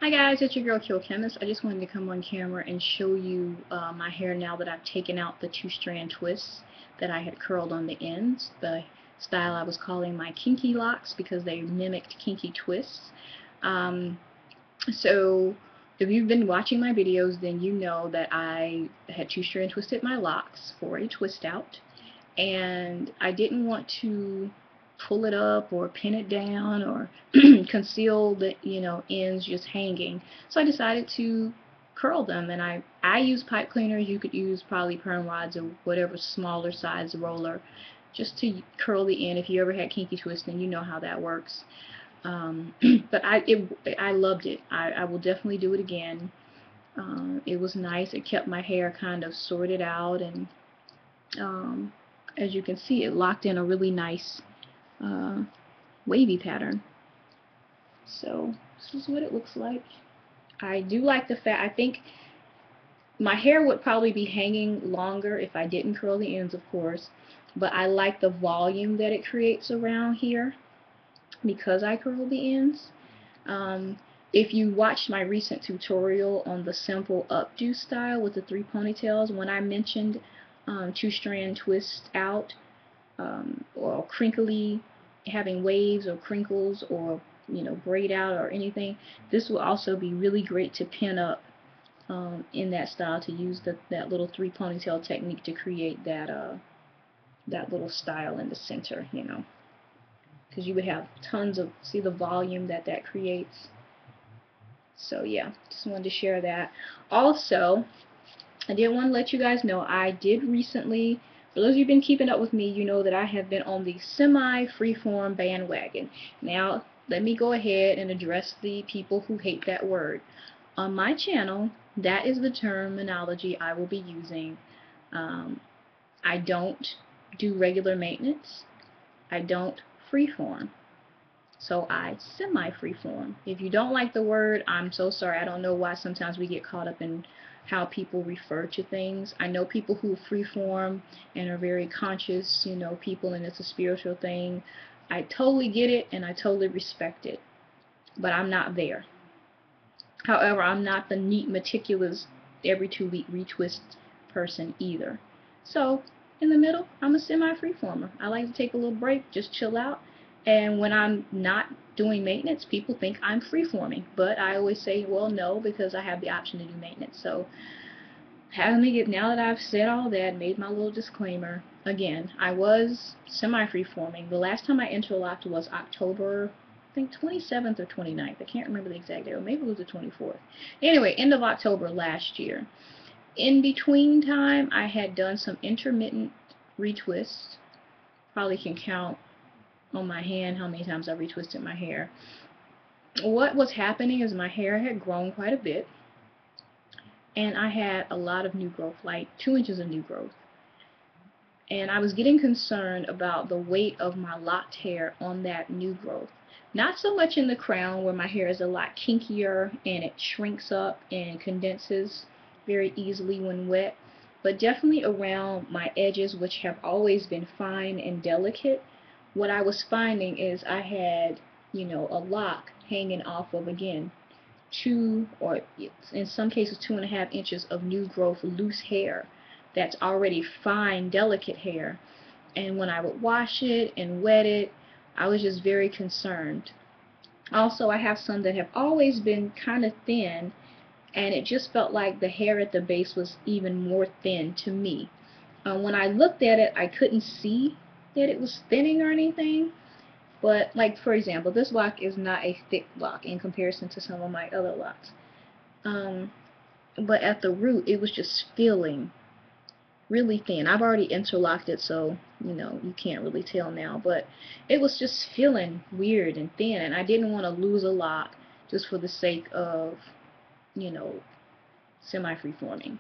Hi guys, it's your girl qochemist. I just wanted to come on camera and show you my hair now that I've taken out the two-strand twists that I had curled on the ends. The style I was calling my kinky locks because they mimicked kinky twists. Um, so if you've been watching my videos, then you know that I had two-strand twisted my locks for a twist out, and I didn't want to pull it up or pin it down or conceal the ends just hanging, so I decided to curl them. And I use pipe cleaners. You could use probably perm rods or whatever smaller size roller just to curl the end. If you ever had kinky twisting, you know how that works. um, but I loved it. I will definitely do it again. It was nice. It kept my hair kind of sorted out, and um, as you can see, it locked in a really nice uh, wavy pattern. So this is what it looks like. I do like the fact, I think my hair would probably be hanging longer if I didn't curl the ends, of course, but I like the volume that it creates around here because I curl the ends. Um, if you watched my recent tutorial on the simple updo style with the 3 ponytails, when I mentioned two-strand twist out, or crinkly, having waves or crinkles, or braid out or anything, this will also be really great to pin up in that style, to use that little 3 ponytail technique to create that little style in the center, because you would have tons of, see the volume that creates. So yeah, just wanted to share that. Also, I did want to let you guys know I did recently, for those of you who've been keeping up with me, you know that I have been on the semi-freeform bandwagon. Now, let me go ahead and address the people who hate that word. On my channel, that is the terminology I will be using. Um, I don't do regular maintenance. I don't freeform. So I semi-freeform. If you don't like the word, I'm so sorry. I don't know why sometimes we get caught up in how people refer to things. I know people who freeform and are very conscious, people, and it's a spiritual thing. I totally get it and I totally respect it, but I'm not there. However, I'm not the neat, meticulous, every 2 week retwist person either. So, in the middle, I'm a semi-freeformer. I like to take a little break, just chill out. And when I'm not doing maintenance, people think I'm freeforming. But I always say, well, no, because I have the option to do maintenance. So, now that I've said all that, made my little disclaimer, again, I was semi-freeforming. The last time I interlocked was October, I think 27th or 29th. I can't remember the exact date, or maybe it was the 24th. Anyway, end of October last year. In between time, I had done some intermittent retwists. Probably can count on my hand how many times I retwisted my hair. What was happening is my hair had grown quite a bit, and I had a lot of new growth, like 2 inches of new growth. And I was getting concerned about the weight of my locked hair on that new growth. Not so much in the crown, where my hair is a lot kinkier and it shrinks up and condenses very easily when wet, but definitely around my edges, which have always been fine and delicate. What I was finding is I had, a lock hanging off of, again, 2, or in some cases 2.5 inches of new growth loose hair that's already fine, delicate hair. And when I would wash it and wet it, I was just very concerned. Also, I have some that have always been kind of thin, and it just felt like the hair at the base was even more thin to me. When I looked at it, I couldn't see that it was thinning or anything. But, like, for example, this lock is not a thick lock in comparison to some of my other locks. But at the root, it was just feeling really thin. I've already interlocked it, so you can't really tell now, but it was just feeling weird and thin, and I didn't want to lose a lock just for the sake of you know semi-freeforming.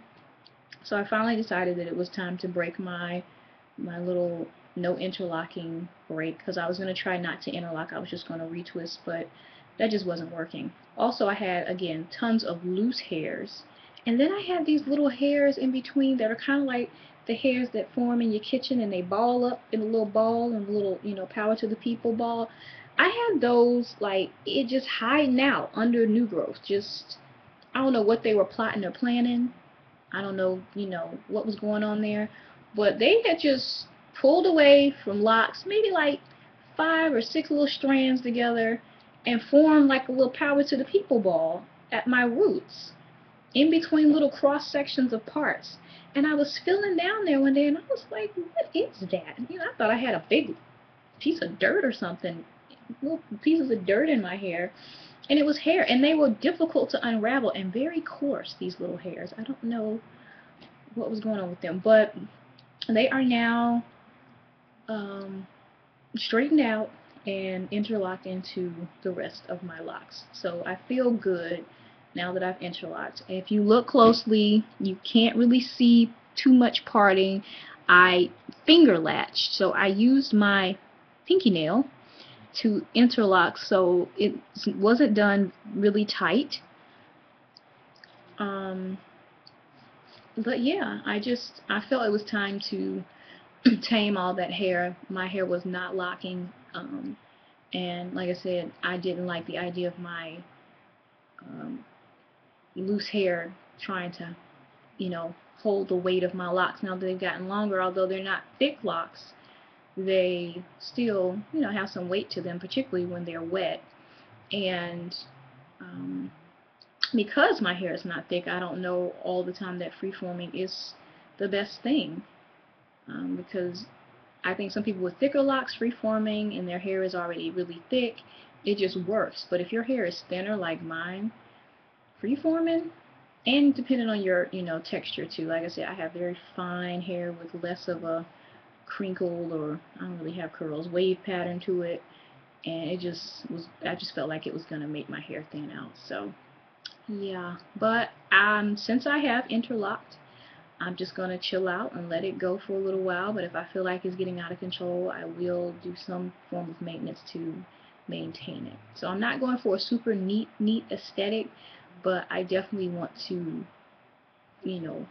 So I finally decided that it was time to break my little no interlocking break, because I was going to try not to interlock. I was just going to retwist, but that just wasn't working. Also, I had, again, tons of loose hairs, and then I had these little hairs in between that are kind of like the hairs that form in your kitchen, and they ball up in a little ball, and a little, power to the people ball. I had those, like, it just hiding out under new growth. Just, I don't know what they were plotting or planning. I don't know, what was going on there. But they had just pulled away from locks, maybe like 5 or 6 little strands together, and formed like a little power to the people ball at my roots, in between little cross sections of parts. And I was feeling down there one day, and I was like, what is that? I thought I had a big piece of dirt or something, little pieces of dirt in my hair. And it was hair, and they were difficult to unravel and very coarse, these little hairs. I don't know what was going on with them, but they are now straightened out and interlocked into the rest of my locks. So I feel good now that I've interlocked. If you look closely, you can't really see too much parting. I finger latched, so I used my pinky nail to interlock, so it wasn't done really tight. But yeah, I felt it was time to tame all that hair. My hair was not locking, and like I said, I didn't like the idea of my um, loose hair trying to, hold the weight of my locks. Now that they've gotten longer, although they're not thick locks, they still, have some weight to them, particularly when they're wet. And um, because my hair is not thick, I don't know all the time that freeforming is the best thing. Because I think some people with thicker locks, freeforming, and their hair is already really thick, it just works. But if your hair is thinner like mine, freeforming, and depending on your, texture too. Like I said, I have very fine hair with less of a crinkle, or I don't really have curls, wave pattern to it, and I just felt like it was gonna make my hair thin out. So yeah, but since I have interlocked, I'm just gonna chill out and let it go for a little while. But if I feel like it's getting out of control, I will do some form of maintenance to maintain it. So I'm not going for a super neat aesthetic, but I definitely want to, you know,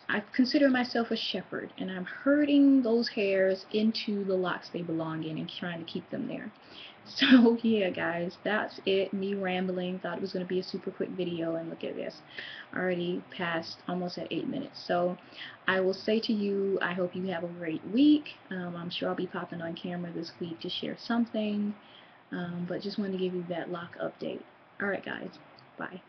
I consider myself a shepherd, and I'm herding those hairs into the locks they belong in and trying to keep them there. So yeah, guys, that's it. Me rambling. Thought it was going to be a super quick video, and look at this. Already passed almost at 8 minutes. So I will say to you, I hope you have a great week. I'm sure I'll be popping on camera this week to share something, but just wanted to give you that lock update. Alright, guys. Bye.